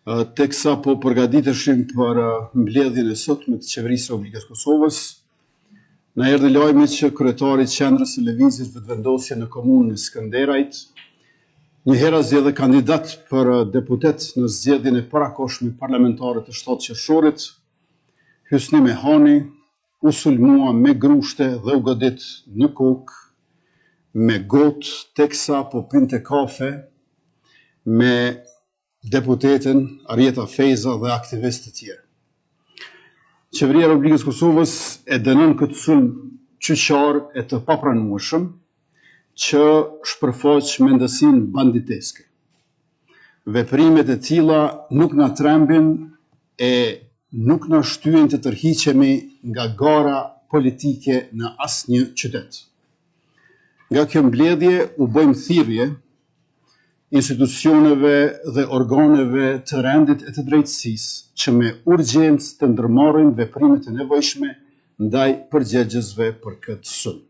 Teksa po përgatiteshim për mbledhjen e sotme të Qeverisë së Republikës Kosovës, na erdhi lajmi që kryetari i Qendrës së Lëvizjes Vetëvendosje në komunën e Skënderajt, njëherë zgjedhë kandidat për deputet në zgjedhjen e parakohshme parlamentare të 7 qershorit, Hysni Mehani, u sulmua me grushte dhe u godit në kokë, me gotë, teksa po pinte kafe me deputetin Arjeta Fejza dhe aktivistë të tjerë. Qeveria e Republikës Kosovës e dënon këtë sulm qyqar e të papranueshëm që shpërfaq mendësinë banditeske. Veprimet e tilla nuk na trembin e nuk na shtyjnë të tërhiqemi nga gara politike në asnjë qytet. Nga kjo mbledhje u bëjmë thirrje institucioneve dhe organeve të rendit e të drejtësisë që me urgjencë të ndërmarrin veprimet e nevojshme ndaj përgjegjësve për këtë sulm.